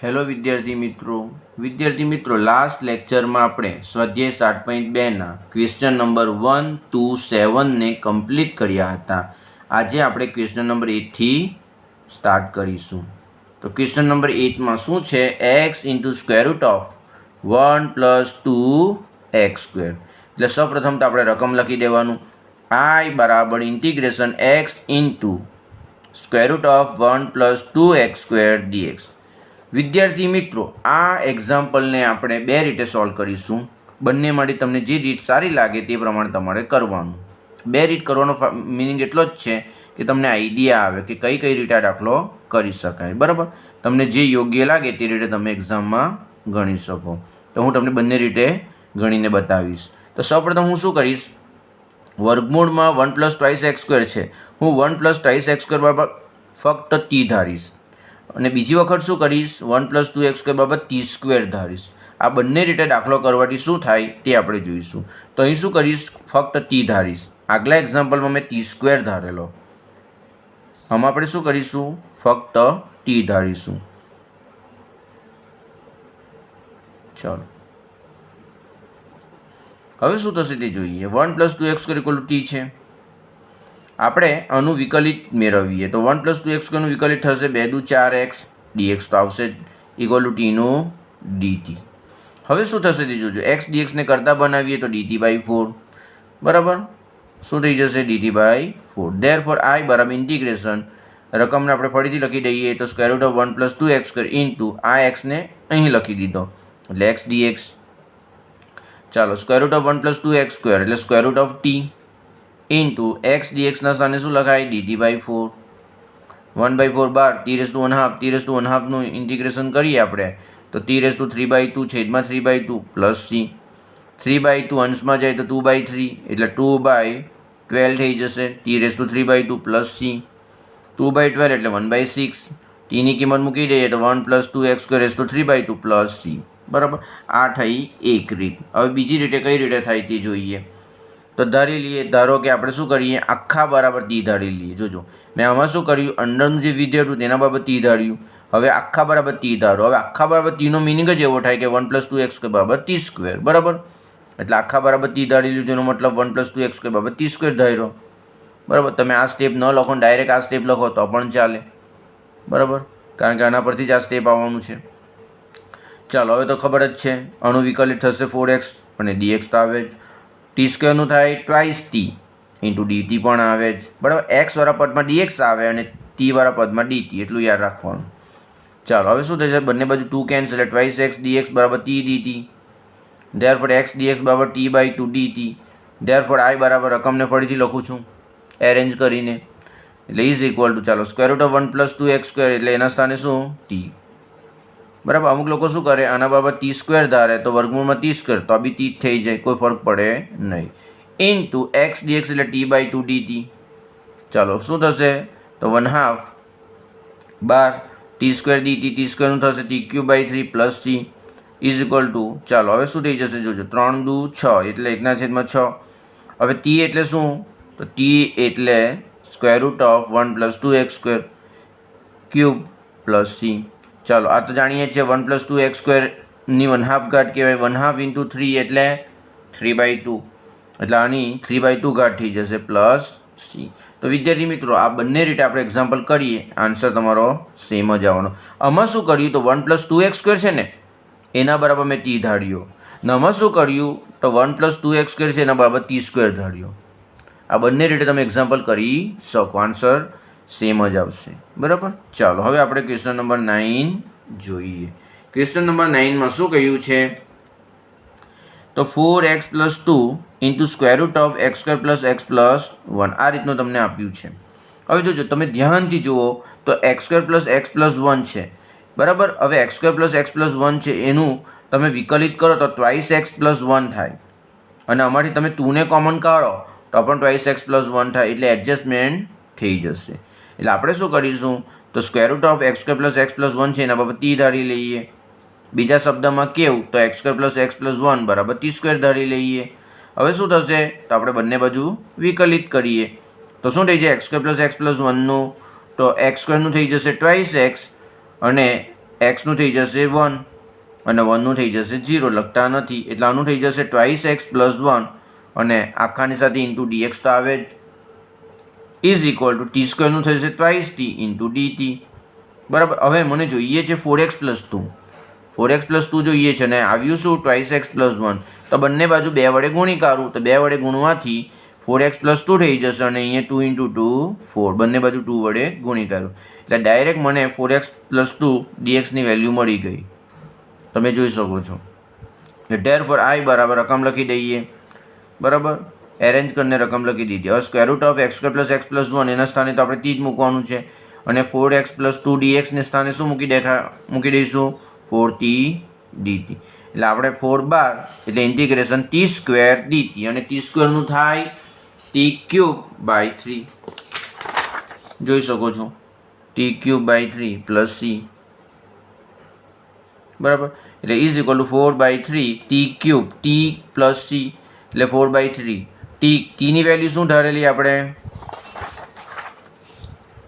Hello વિદ્યાર્થી મિત્રો last લેક્ચરમાં આપણે સ્વાધ્યાય 7.2ના ક્વેશ્ચન નંબર 1 to 7ને કમ્પ્લીટ કર્યા હતા. આજે આપણે ક્વેશ્ચન નંબર 8થી સ્ટાર્ટ કરીશું. તો ક્વેશ્ચન નંબર 8માં શું છે? x into square root of 1 plus 2x². એટલે સૌપ્રથમ તો આપણે રકમ લખી દેવાનું. I બરાબર integration x into square root of 1 plus 2x² dx. વિદ્યાર્થી મિત્રો, આ એક્ઝામ્પલને આપણે બે રીતે સોલ્વ કરીશું. બંનેમાંથી તમને જે રીત સારી લાગે તે પ્રમાણે તમારે કરવાનું. બે રીત કરવાનો મિનિંગ એટલો જ છે કે તમને આઈડિયા આવે કે કઈ કઈ રીતે આ દાખલો કરી શકાય. બરાબર, તમને જે યોગ્ય લાગે તે રીતે તમે એક્ઝામમાં ગણી શકો. તો હું તમને બંને રીતે ગણીને બતાવીશ. તો સૌપ્રથમ હું શું કરીશ? વર્ગમૂળમાં 1 પ્લસ ટ્વાઇસ x² છે. હું 1 પ્લસ ટ્વાઇસ x² બરાબર ફક્ત t ધારીશ. અને બીજી વખત શું કરીશ? 1 પ્લસ 2x² બરાબર t² ધારીશ. આ બંને રીતે દાખલો કરવાથી શું થાય તે આપણે જોઈશું. તો અહીં શું કરીશ? ફક્ત t ધારીશ. આગલા એક્ઝામ્પલમાં મેં t² ધારેલો. આમાં આપણે શું કરીશું? ફક્ત t ધારીશું. ચાલો, હવે શું થશે તે જોઈએ. 1 plus 2x² equal to t છે. આપણે આનું વિકલિત મેળવીએ તો 1 પ્લસ 2x² નું વિકલિત થશે 2 દુ 4x dx તો આવશે ઇક્વલ ટુ t નું dt. હવે શું થશે તે જોજો. x dx ને કરતા બનાવીએ તો dt/4 બરાબર શું થઈ જશે? dt/4. ધેરફોર I બરાબર ઇન્ટિગ્રેશન રકમને આપણે ફરીથી લખી દઈએ તો square root of 1 plus 2x² into આ x ને અહીં લખી દીધો એટલે x dx. ચાલો, square root of 1 plus 2x² એટલે square root of t into x dx ના સ્થાને શું લખાય? dt/4. 1/4 બાર t⁻1/2 નું ઇન્ટિગ્રેશન કરીએ આપણે તો t⁻3/2 છેદમાં 3/2 પ્લસ c. 3/2 અંશમાં જાય તો 2/3 એટલે 2/12 થઈ જશે. t⁻3/2 plus c. 2/12 એટલે 1/6. t ની કિંમત મૂકી દઈએ તો 1 પ્લસ 2x² 3/2 પ્લસ c. બરાબર, આ થઈ એક રીત. હવે બીજી રીતે કઈ રીતે થાય તે જોઈએ. તો ધારી લઈએ, ધારો કે આપણે શું કરીએ? આખા બરાબર t ધારી લઈએ. જોજો, મેં આમાં શું કર્યું? અંદરનું જે વિધેય હતું તેના બરાબર t ધાર્યું. હવે આખા બરાબર t ધારો. હવે આખા બરાબર t નો મિનિંગ જ એવો થાય કે 1 પ્લસ 2x² બરાબર t². બરાબર, એટલે આખા બરાબર t ધારી લીધું એનો મતલબ 1 પ્લસ 2x² બરાબર t² ધાર્યો. બરાબર, તમે આ સ્ટેપ ન લખો, ડાયરેક્ટ આ સ્ટેપ લખો તો પણ ચાલે. બરાબર, કારણ કે આના પરથી જ આ સ્ટેપ આવવાનું છે. ચાલો, હવે તો ખબર જ છે. આનું વિકલિત થશે 4x અને dx તો આવે જ. t² નું થાય ટ્વાઇસ t ઇન્ટુ dt પણ આવે જ. બરાબર, x વાળા પદમાં dx આવે અને t વાળા પદમાં dt, એટલું યાદ રાખવાનું. ચાલો, હવે શું થશે? બંને બાજુ 2 કેન્સલ એટલે ટ્વાઇસ x dx બરાબર t dt. Therefore x dx બરાબર t/2 dt. ધેરફોર I બરાબર રકમને ફરીથી લખું છું એરેન્જ કરીને એટલે ઇઝ ઇક્વલ ટુ, ચાલો, square root of 1 plus 2x² એટલે એના સ્થાને શું? t. બરાબર, અમુક લોકો શું કરે? આના બરાબર t² ધારે તો વર્ગમૂળમાં t² તો બી t થઈ જાય, કોઈ ફરક પડે નહીં. ઇન્ટુ x dx એટલે t/2 dt. ચાલો, શું થશે? તો 1/2 બાર t² dt. t² નું થશે t³ plus c is equal two, ચાલો હવે શું થઈ જશે? જોજો, 3 દુ 6 એટલે 1/6. હવે t એટલે શું? તો t એટલે square root of 1 plus 2x² cube plus c. ચાલો, આ તો જાણીએ છીએ 1 પ્લસ 2x² ની 1/2 ઘાત કહેવાય. 1/2 ઇન્ટુ 3 એટલે 3/2 એટલે આની 3/2 ઘાત થઈ જશે પ્લસ c. તો વિદ્યાર્થી મિત્રો, આ બંને રીતે આપણે એક્ઝામ્પલ કરીએ, આન્સર તમારો સેમ જ આવવાનો. આમાં શું કર્યું? તો 1 પ્લસ 2x² છે ને એના બરાબર મેં t ધાર્યો. ને આમાં શું કર્યું? તો 1 પ્લસ 2x² છે એના બરાબર t² ધાર્યો. આ બંને રીતે તમે એક્ઝામ્પલ કરી શકો, આન્સર સેમ જ આવશે. બરાબર, ચાલો હવે આપણે ક્વેશ્ચન નંબર 9 જોઈએ. ક્વેશ્ચન નંબર 9માં શું કહ્યું છે? તો 4x plus 2 into square root of x² plus x plus 1 આ રીતનું તમને આપ્યું છે. હવે જોજો, તમે ધ્યાનથી જુઓ તો x² પ્લસ x પ્લસ 1 છે. બરાબર, હવે x² પ્લસ x પ્લસ 1 છે એનું તમે વિકલિત કરો તો ટ્વાઇસ x પ્લસ 1 થાય. અને આમાંથી તમે 2 ને કોમન કાઢો તો પણ ટ્વાઇસ x પ્લસ 1 થાય એટલે એડજસ્ટમેન્ટ થઈ જશે. એટલે આપણે શું કરીશું? તો square root of x² plus x plus 1 છે એના બાબત t ધારી લઈએ. બીજા શબ્દમાં કેવું? તો x² પ્લસ x પ્લસ 1 બરાબર t² ધારી લઈએ. હવે શું થશે? તો આપણે બંને બાજુ વિકલિત કરીએ તો શું થઈ જાય? x² પ્લસ x પ્લસ 1 નું તો x² નું થઈ જશે ટ્વાઇસ x અને એક્સનું થઈ જશે 1 અને 1નું થઈ જશે 0, લખતા નથી એટલે આનું થઈ જશે ટ્વાઇસ એક્સ પ્લસ 1 અને આખાની સાથે ઇન્ટુ ડીએક્સ તો આવે જ, ઇઝ ઇક્વલ ટુ ટી સ્ક્વેરનું થશે ટ્વાઇસ ટી ઇન્ટુ ડીટી. બરાબર. હવે મને જોઈએ છે 4x પ્લસ 2, 4x પ્લસ 2 જોઈએ છે અને આવ્યું શું ટ્વાઇસ એક્સ પ્લસ 1, તો બંને બાજુ 2 વડે ગુણી કાઢું તો 2 વડે ગુણવાથી 4x પ્લસ 2 થઈ જશે અને અહીંયા 2 ઇન્ટુ 2 4, બંને બાજુ 2 વડે ગુણી કાઢું એટલે ડાયરેક્ટ મને 4x પ્લસ 2 ડીએક્સની વેલ્યુ મળી ગઈ, તમે જોઈ શકો છો. ધેર પર આઈ બરાબર રકમ લખી દઈએ. બરાબર, એરેન્જ કરીને રકમ લખી દીધી. હવે square root of X square plus x plus 1 એના સ્થાને તો આપણે ટી જ મૂકવાનું છે અને 4x પ્લસ 2 ડીએક્સને સ્થાને શું મૂકી દઈશું 4t dt. એટલે આપણે 4 બાર એટલે ઇન્ટિગ્રેશન ટી સ્ક્વેર dt અને ટી સ્ક્વેરનું થાય ટી ક્યુબ બાય 3, જોઈ શકો છો T cube by 3 plus C. બરાબર, એટલે is equal to 4/3 T cube T plus C એટલે 4/3 ટીની વેલ્યુ શું ધારેલી આપણે,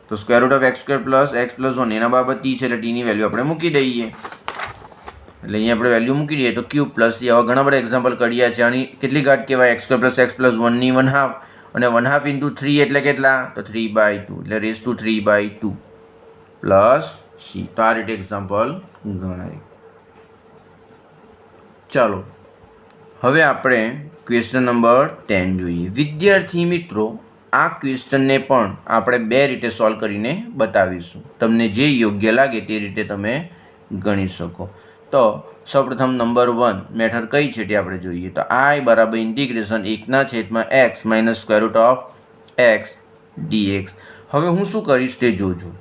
તો square root of X square plus x plus 1 એના બરાબર ટી છે એટલે ટીની વેલ્યુ આપણે મૂકી દઈએ. એટલે અહીંયા આપણે વેલ્યુ મૂકી દઈએ તો ક્યુબ પ્લસ સી. હવે ઘણા બધા એક્ઝામ્પલ કર્યા છે. આની કેટલી ઘાત કહેવાય, x square plus x plus 1ની 1/2 અને 1/2 ઇન્ટુ 3 એટલે કેટલા, તો 3/2 એટલે રેઝ ટુ 3/2 પ્લસ સી. તો આ રીતે એક્ઝામ્પલ ગણાય. ચાલો હવે આપણે ક્વેશ્ચન નંબર 10 જોઈએ. વિદ્યાર્થી મિત્રો, આ ક્વેશ્ચનને પણ આપણે 2 રીતે સોલ્વ કરીને બતાવીશું. તમને જે યોગ્ય લાગે તે રીતે તમે ગણી શકો. તો સૌપ્રથમ નંબર 1 મેથડ કઈ છે તે આપણે જોઈએ. તો આઈ બરાબર integration 1/x minus square root of X DX. હવે હું શું કરીશ તે જોજો.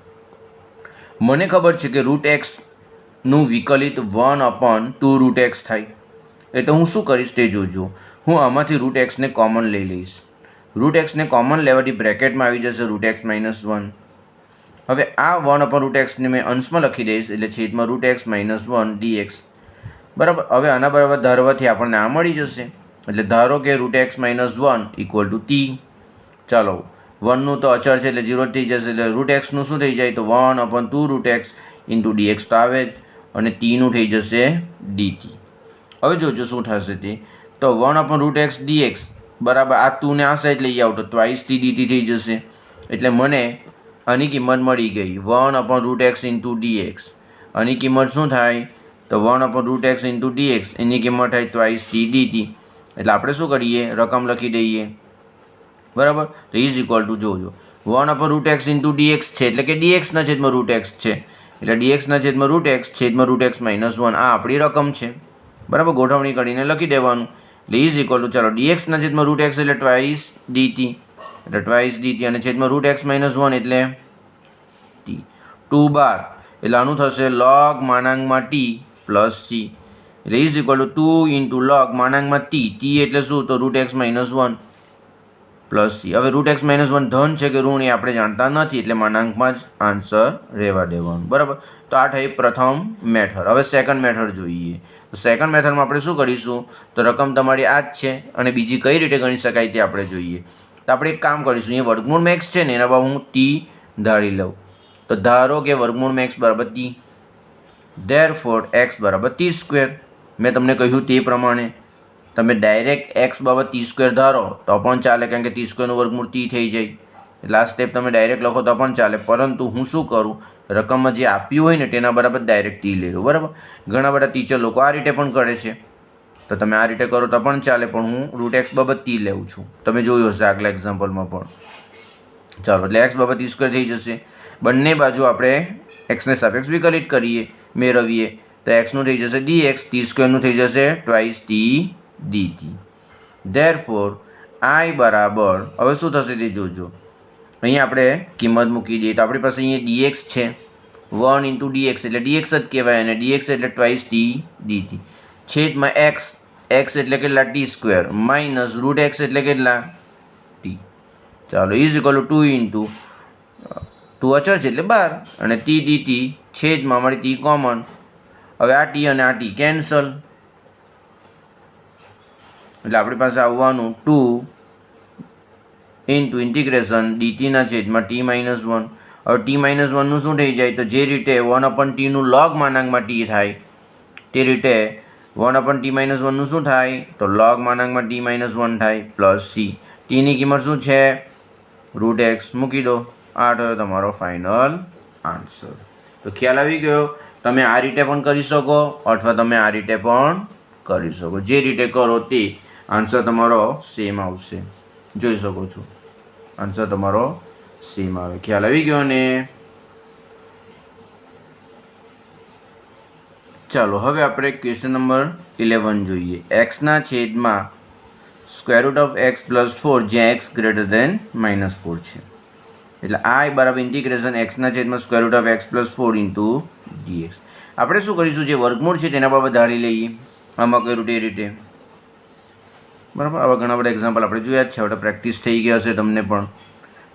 મને ખબર છે કે રૂટ એક્સનું વિકલિત 1/2 રૂટ એક્સ થાય, એટલે હું શું કરીશ તે જોજો. હું આમાંથી રૂટ એક્સને કોમન લઈ લઈશ. રૂટ એક્સને કોમન લેવાથી બ્રેકેટમાં આવી જશે રૂટ એક્સ માઇનસ 1. હવે આ 1/√x મેં અંશમાં લખી દઈશ એટલે છેદમાં રૂટ એક્સ માઇનસ 1 ડીએક્સ. બરાબર. હવે આના બરાબર ધારવાથી આપણને આ મળી જશે. એટલે ધારો કે route x minus 1 equal to T. ચાલો 1નું તો અચળ છે એટલે 0 થઈ જશે એટલે રૂટ એક્સનું શું થઈ જાય, તો 1/2 રૂટ એક્સ ઇન્ટુ ડીએક્સ તો આવે જ અને ટીનું થઈ જશે ડીટી. હવે જોજો શું થશે તે, તો 1/√x ડીએક્સ બરાબર આ 2 ને આ સાઈડ લઈ આવો તો ટ્વાઇસ ટી ડીટી થઈ જશે. એટલે મને આની કિંમત મળી ગઈ 1/√x ઇન્ટુ ડીએક્સ. આની કિંમત શું થાય, તો 1/√x ઇન્ટુ ડીએક્સ એની કિંમત થાય ટ્વાઇસ ટી ડીટી. એટલે આપણે શું કરીએ, રકમ લખી દઈએ. બરાબર, તો ઇઝ ઇક્વલ ટુ જોજો 1/√x ઇન્ટુ ડીએક્સ છે એટલે કે ડીએક્સના છેદમાં રૂટ એક્સ છે એટલે ડીએક્સના છેદમાં રૂટ એક્સ છેદમાં રૂટ એક્સ માઇનસ 1 આ આપણી રકમ છે. બરાબર, ગોઠવણી કરીને લખી દેવાનું. એટલે ઇઝ ઇક્વલ ટુ ચાલો ડીએક્સના છેદમાં રૂટ એક્સ એટલે ટ્વાઇસ ડીટી એટલે ટ્વાઇસ ડીટી અને છેદમાં રૂટ એક્સ માઇનસ 1 એટલે ટી. 2 બાર એટલે આનું થશે લોગ માનાંકમાં ટી પ્લસ સી એટલે is equal to 2 into log માનાંકમાં ટી. ટી એટલે શું, તો root x minus 1 plus c. હવે રૂટ એક્સ માઇનસ 1 ધન છે કે ઋણ એ આપણે જાણતા નથી એટલે માનાંકમાં જ આન્સર રહેવા દેવાનું. બરાબર, તો આ થઈ પ્રથમ મેથડ. હવે સેકન્ડ મેથડ જોઈએ. તો સેકન્ડ મેથડમાં આપણે શું કરીશું, તો રકમ તમારી આ જ છે અને બીજી કઈ રીતે ગણી શકાય તે આપણે જોઈએ. તો આપણે એક કામ કરીશું, અહીંયા વર્ગમૂળ મેક્સ છે ને એના પર હું ટી ધારી લઉં. તો ધારો કે વર્ગમૂળ મેક્સ બરાબર ટી, ધેરફોર એક્સ બરાબર ટી સ્ક્વેર. મેં તમને કહ્યું તે પ્રમાણે તમે ડાયરેક્ટ એક્સ બાબત ટી સ્ક્વેર ધારો તો પણ ચાલે, કારણ કે ટી સ્ક્વેરનું વર્ગમૂળ ટી થઈ જાય. એટલે આ સ્ટેપ તમે ડાયરેક્ટ લખો તો પણ ચાલે, પરંતુ હું શું કરું, રકમમાં જે આપ્યું હોય ને તેના બરાબર ડાયરેક્ટ ટી લઈ લો. બરાબર, ઘણા બધા ટીચર લોકો આ રીતે પણ કરે છે, તો તમે આ રીતે કરો તો પણ ચાલે, પણ હું રૂટ એક્સ બાબત ટી લેવું છું. તમે જોયું હશે આગલા એક્ઝામ્પલમાં પણ. ચાલો, એટલે એક્સ બાબત ટી સ્ક્વેર થઈ જશે. બંને બાજુ આપણે એક્સને સાપેક્ષ વિકલિત કરીએ, મેળવીએ તો એક્સનું થઈ જશે ડીએક્સ, ટી સ્ક્વેરનું થઈ જશે ટ્વાઇસ ટી ડીટી. ધેરફોર આઈ બરાબર, હવે શું થશે તે જોજો. અહીંયા આપણે કિંમત મૂકી દઈએ તો આપણી પાસે અહીંયા ડીએક્સ છે, 1 ઇન્ટુ ડીએક્સ એટલે ડીએક્સ જ કહેવાય અને ડીએક્સ એટલે ટ્વાઇસ ટી ડીટી છેદમાં એક્સ, એક્સ એટલે કેટલા T square minus root x એટલે કેટલા ટી. ચાલો ઇઝ ઇક્વલ ટુ 2 ઇન્ટુ 2 અચળ છે એટલે 12 અને ટી ડીટી છેદમાં અમારી ટી કોમન. હવે આ ટી અને આ ટી કેન્સલ એટલે આપણી પાસે આવવાનું 2 ઇન્ટુ ઇન્ટિગ્રેશન ડીટીના છેદમાં ટી માઇનસ 1. હવે ટી માઇનસ વનનું શું થઈ જાય? તો જે રીતે 1/t નું log માનાંકમાં ટી થાય તે રીતે 1/t માઇનસ વનનું શું થાય? તો log માનાંકમાં ટી માઇનસ વન થાય પ્લસ સી. ટીની કિંમત શું છે? √x મૂકી દો. આ થયો તમારો ફાઇનલ આન્સર. તો ખ્યાલ આવી ગયો? તમે આ રીતે પણ કરી શકો અથવા તમે આ રીતે પણ કરી શકો. જે રીતે કરો તે આન્સર તમારો સેમ આવશે. જોઈ શકો છો આન્સર તમારો સેમ આવે. ખ્યાલ આવી ગયો ને? ચાલો હવે આપણે ક્વેશ્ચન નંબર 11 જોઈએ. એક્સના છેદમાં √x + 4 જ્યાં x > -4 છે. એટલે I બરાબર ઇન્ટિગ્રેશન એક્સના છેદમાં √x + 4 dx. આપણે શું કરીશું? જે વર્ગમૂળ છે તેના બાબત ધારી લઈએ. આમાં કર્યું તે રીતે બરાબર. આવા ઘણા બધા એક્ઝામ્પલ આપણે જોયા જ છે. હવે પ્રેક્ટિસ થઈ ગયા હશે તમને પણ.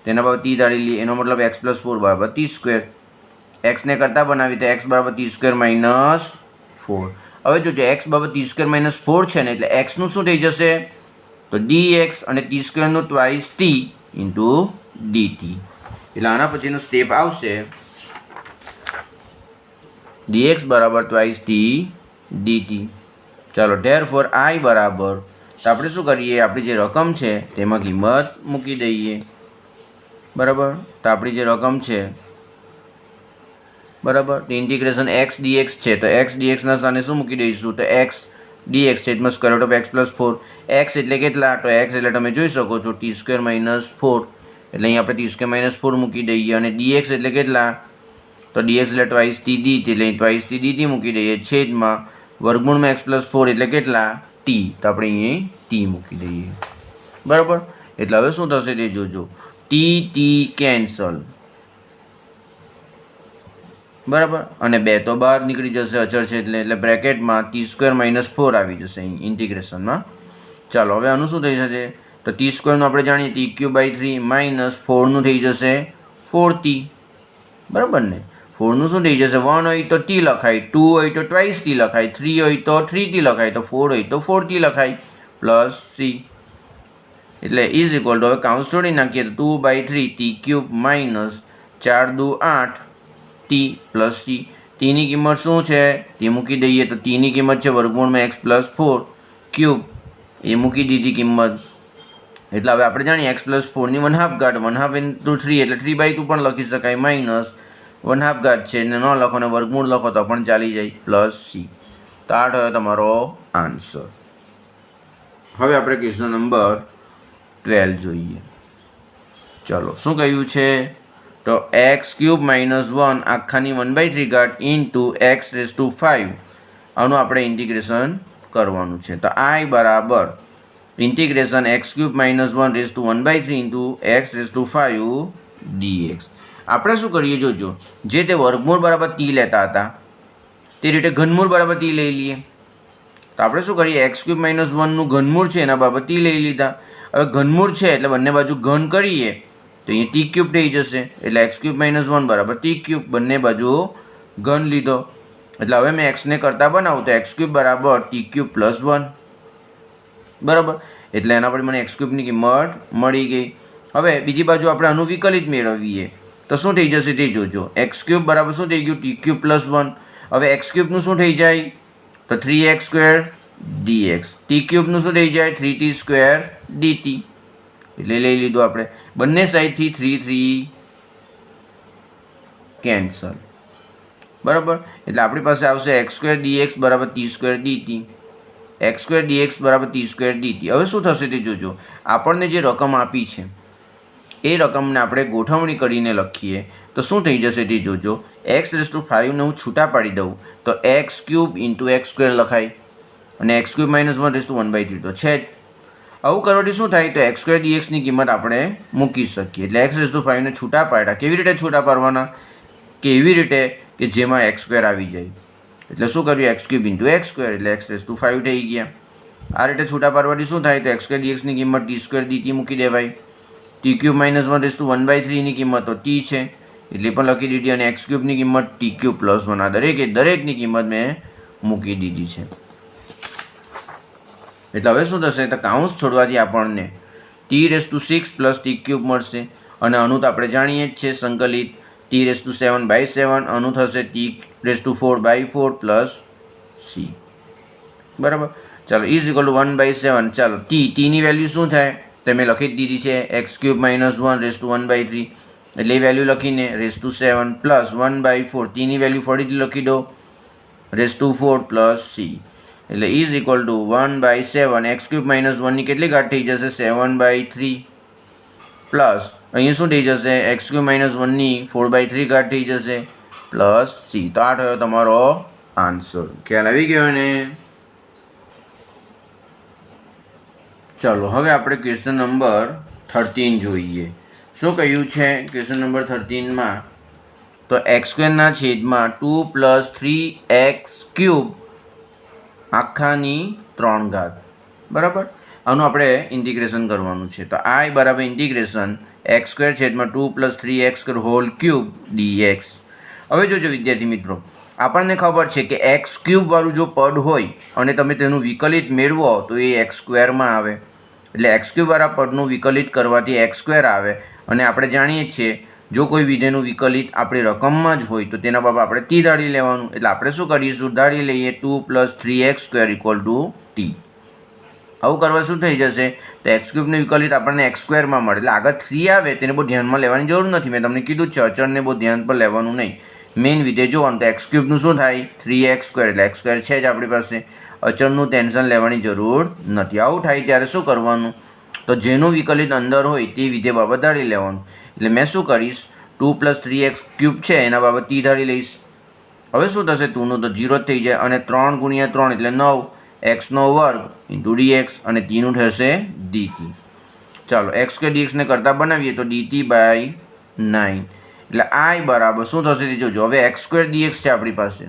તેના બાબત ટી ધારી લઈએ. એનો મતલબ x + 4 = t². એક્સને કરતા બનાવી તો x = t² - 4. હવે જો x = t² - 4 છે ને એટલે x નું શું થઈ જશે? તો dx અને t² નું twice t * dt. એટલે આના પછીનું સ્ટેપ આવશે dx = twice t dt. ચાલો therefore I બરાબર, તો આપણે શું કરીએ? આપણી જે રકમ છે તેમાં કિંમત મૂકી દઈએ. બરાબર. તો આપણી જે રકમ છે બરાબર તો ઇન્ટિગ્રેશન x dx છે તો x dx ના સ્થાને શું મૂકી દઈશું? તો x dx છેદમાં √x + 4. x એટલે કેટલા? તો x એટલે તમે જોઈ શકો છો t² - 4. એટલે અહીં આપણે t² - 4 મૂકી દઈએ. અને dx એટલે કેટલા? તો dx એટલે twice t dt. એટલે twice t dt મૂકી દઈએ છેદમાં વર્ગમૂળમાં x + 4 એટલે કેટલા? t. તો આપણે અહીં t મૂકી દઈએ. બરાબર. એટલે હવે શું થશે તે જોજો. t cancel. બરાબર. અને 2 તો બહાર નીકળી જશે અચળ છે એટલે બ્રેકેટમાં t² - 4 આવી જશે અહીં ઇન્ટિગ્રેશનમાં. ચાલો હવે આનું શું થઈ જશે? તો t² નું આપણે જાણીએ t³ - 4 નું થઈ જશે 4t. બરાબર ને? 4 નું શું થઈ જશે? 1 હોય તો t લખાય, 2 હોય તો twice t લખાય, 3 હોય તો 3t લખાય, તો 4 હોય તો 4t લખાય પ્લસ c. એટલે ઇઝ ઇક્વલ ટુ, હવે કાઉન્સ જોડી નાખીએ તો 2/3 t³ - 4 × 2 = 8 t પ્લસ c. ટીની કિંમત શું છે તે મૂકી દઈએ. તો ટીની કિંમત છે વર્ગમૂળમાં x + 4 ક્યુબ. એ મૂકી દીધી કિંમત. એટલે હવે આપણે જાણીએ x + 4 ની 1/2 ઘાત 1/2 × 3 એટલે 3/2 પણ લખી શકાય માઇનસ 1/2 ઘાત છે એને ન લખો અને વર્ગમૂળ લખો તો પણ ચાલી જાય પ્લસ c. તો આ થયો તમારો આન્સર. હવે આપણે ક્વેશ્ચન નંબર 12 જોઈએ. ચલો શું કહ્યું છે? તો x³ - 1 આખાની 1/3 ઘાત x⁵ આનું આપણે ઇન્ટિગ્રેશન કરવાનું છે. તો I બરાબર ઇન્ટિગ્રેશન x³ - 1 × 1/3 x⁵ dx. આપણે શું કરીએ? જોજો, જે તે વર્ગમૂળ બરાબર t લેતા હતા તે રીતે ઘનમૂળ બરાબર t લઈ લઈએ. તો આપણે શું કરીએ? x³ - 1 નું ઘનમૂળ છે એના બરાબર t લઈ લીધા. હવે ઘનમૂળ છે એટલે બંને બાજુ ઘન કરીએ તો અહીં t³ થઈ જશે. એટલે x³ - 1 = t³. બંને બાજુ ઘન લીધો એટલે હવે મેં x ને કરતા બનાવું તો x³ = t³ + 1. બરાબર. એટલે એના પર મને x³ ની કિંમત મળી ગઈ. હવે બીજી બાજુ આપણે આનું વિકલિત મેળવીએ તો શું થઈ જશે તે જોજો. x³ બરાબર શું થઈ ગયું? t³ + 1. હવે x³ નું શું થઈ જાય? તો 3x² dx. t³ નું શું થઈ જાય? 3t² dt. એટલે લઈ લીધું આપણે. બંને સાઈડથી 3 કેન્સલ. બરાબર. એટલે આપણી પાસે આવશે x² dx = t² dt. x² dx = t² dt. હવે શું થશે તે જોજો. આપણને જે રકમ આપી છે એ રકમને આપણે ગોઠવણી કરીને લખીએ તો શું થઈ જશે તે જોજો. x⁵ ને હું છૂટા પાડી દઉં તો x³ × x² લખાય અને x³ - 1 1/3 તો છે જ. આવું કરવાથી શું થાય? તો x² dx ની કિંમત આપણે મૂકી શકીએ. એટલે x⁵ ને છૂટા પાડ્યા. કેવી રીતે છૂટા પાડવાના? કે એવી રીતે કે જેમાં x² આવી જાય. એટલે શું કર્યું? x³ × x² એટલે x⁵ થઈ ગયા. આ રીતે છૂટા પાડવાથી શું થાય? તો x² dx ની કિંમત t² dt મૂકી દેવાય. t³ - 1 1/3 ની કિંમત તો t છે એટલે પણ લખી દીધી. અને x³ ની કિંમત t³ + 1. આ દરેકની કિંમત મેં મૂકી દીધી છે. એટલે હવે શું થશે? તો કાઉન્સ છોડવાથી આપણને t⁶ + t³ મળશે. અને આનું તો આપણે જાણીએ જ છે સંકલિત t⁻7/7 આનું થશે t⁻4/4 પ્લસ c બરાબર. ચાલો ઇઝ ઇક્વલ ટુ 1/7. ચાલો ટીની વેલ્યુ શું થાય તમે લખી જ દીધી છે x³ - 1/1/3 એટલે એ વેલ્યુ લખીને (7) પ્લસ 1/4 ટીની વેલ્યુ ફરીથી લખી દો (4) પ્લસ c એટલે ઇઝ ઇક્વલ ટુ 1/7 x³ - 1ની કેટલી ઘાત થઈ જશે 7/3 પ્લસ અહીંયા શું થઈ જશે x³ - 1ની 4/3 ઘાત થઈ જશે પ્લસ c. તો આ થયો તમારો આન્સર. ખ્યાલ આવી ગયો ને? ચાલો હવે આપણે ક્વેશ્ચન નંબર 13 જોઈએ. શું કહ્યું છે ક્વેશ્ચન નંબર 13માં? તો x² છેદમાં 2 + 3x³ આખાની 3 ઘાત બરાબર. આનું આપણે ઇન્ટિગ્રેશન કરવાનું છે. તો I બરાબર ઇન્ટિગ્રેશન x² છેદમાં 2 + 3x² હોલ ક્યુબ dx. હવે જોજો વિદ્યાર્થી મિત્રો, આપણને ખબર છે કે x³ વાળું જો પદ હોય અને તમે તેનું વિકલિત મેળવો તો એ x² માં આવે. એટલે x³ વાળા પદનું વિકલિત કરવાથી x² આવે. અને આપણે જાણીએ છીએ જો કોઈ વિધેયનું વિકલિત આપણી રકમમાં જ હોય તો તેના બાબત આપણે t ધારી લેવાનું. એટલે આપણે શું કરીશું? ધારી લઈએ 2 + 3x² = t. આવું કરવા શું થઈ જશે? તો x³ નું વિકલિત આપણને x² માં મળે. એટલે આગળ 3 આવે તેને બહુ ધ્યાનમાં લેવાની જરૂર નથી. મેં તમને કીધું છે અચળને બહુ ધ્યાન પર લેવાનું નહીં. મેઇન વિધેય જોવાનું. તો x³ નું શું થાય 3x² એટલે x² છે જ આપણી પાસે. અચળનું ટેન્શન લેવાની જરૂર નથી. આવું થાય ત્યારે શું કરવાનું? તો જેનું વિકલિત અંદર હોય તે વિધેય બાબત ધારી લેવાનું. એટલે મેં શું કરીશ 2 + 3x³ છે એના બાબત t ધારી લઈશ. હવે શું થશે 2 નું તો 0 જ થઈ જાય અને 3 × 3 એટલે 9 x² dx અને t નું થશે dt. ચાલો x² dx ને કરતા બનાવીએ તો dt/9 એટલે I બરાબર શું થશે તે જોજો. હવે x² dx છે આપણી પાસે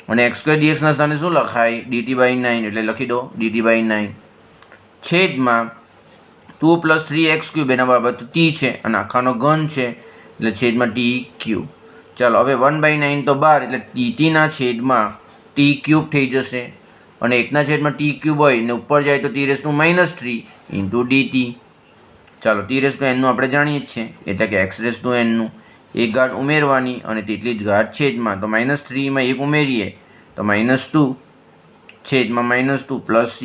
અને x² dx ના સ્થાને શું લખાય dt/9 એટલે લખી દો dt/9 છેદમાં 2 + 3x³ એના બાબત t છે અને આખાનો ઘન છે એટલે છેદમાં t³. ચાલો હવે 1/9 તો 12 એટલે dt ના છેદમાં t³ થઈ જશે અને 1 ના છેદમાં t³ હોય ને ઉપર જાય તો t⁻³ dt. ચાલો t⁻n નું આપણે જાણીએ જ છીએ એટલે કે x⁻n નું એક ઘાત ઉમેરવાની અને તેટલી જ ઘાત છેદમાં. તો -3 માં 1 ઉમેરીએ તો -2 છેદમાં -2 પ્લસ c.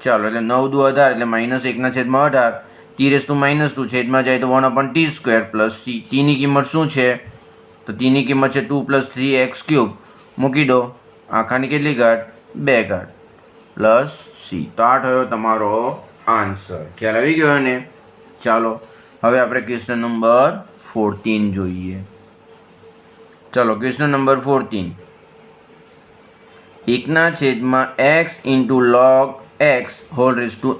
ચાલો એટલે 9 દુ 18 એટલે -1/18 t⁻² છેદમાં જાય તો 1/t² પ્લસ c. t ની કિંમત શું છે? તો t ની કિંમત છે 2 + 3x³ મૂકી દો આખાની કેટલી ઘાત 2 ઘાત પ્લસ c. તો આ થયો તમારો આન્સર. ખ્યાલ આવી ગયો ને? ચાલો હવે આપણે ક્વેશ્ચન નંબર 14 જોઈએ. ચાલો question number 14 1/x * log x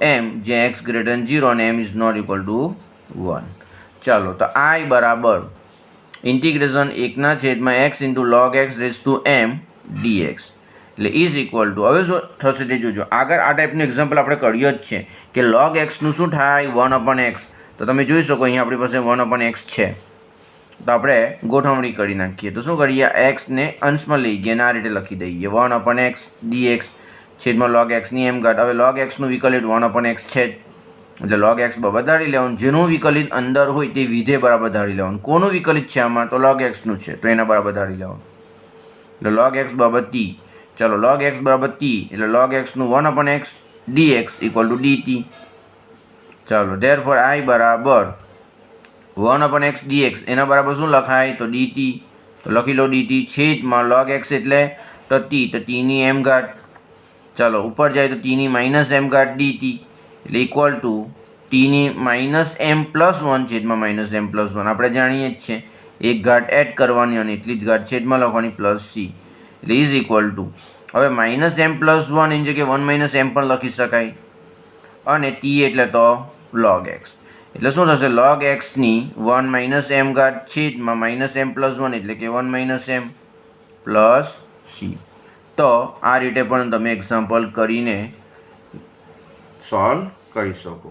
m જ્યાં x > 0 અને m ≠ 1. ચાલો તો I બરાબર integration 1/x * log x m dx એટલે ઇઝ ઇક્વલ ટુ હવે શું થશે તે જોજો. આગળ આ ટાઈપનું એક્ઝામ્પલ આપણે કર્યો જ છે કે log x નું શું થાય 1/x. તો તમે જોઈ શકો અહીંયા આપણી પાસે 1/x છે. તો આપણે ગોઠવણી કરી નાખીએ. તો શું કરીએ x ને અંશમાં લઈ ગયા અને આ રીતે લખી દઈએ 1/x dx છેદમાં log x ની m ઘાત. હવે log x નું વિકલિત 1/x છે જ એટલે log x બરાબર ધારી લેવાનું. જેનું વિકલિત અંદર હોય તે વિધેય બરાબર ધારી લેવાનું. કોનું વિકલિત છે આમાં? તો log x નું છે તો એના બરાબર ધારી લેવાનું. એટલે log x બરાબર t. ચાલો log x બરાબર t એટલે log x નું 1/x dx = dt. ચાલો therefore I બરાબર 1/x dx એના બરાબર શું લખાય? તો dt. તો લખી લો dt છેદમાં log x એટલે તો t ની m ઘાત. ચાલો ઉપર જાય તો t ની -m ઘાત dt એટલે ઇક્વલ ટુ t ની -m+1 છેદમાં -m+1. આપણે જાણીએ જ છે એક ઘાત એડ કરવાની અને એટલી જ ઘાત છેદમાં લખવાની પ્લસ c એટલે ઇઝ ઇક્વલ ટુ હવે -m+1 એની જગ્યાએ 1 - m પણ લખી શકાય અને t એટલે તો log x એટલે શું થશે log x ની 1 - m ઘાત છેદમાં -m+1 એટલે કે 1 - m પ્લસ c. તો આ રીતે પણ તમે એક્ઝામ્પલ કરીને સોલ્વ કરી શકો.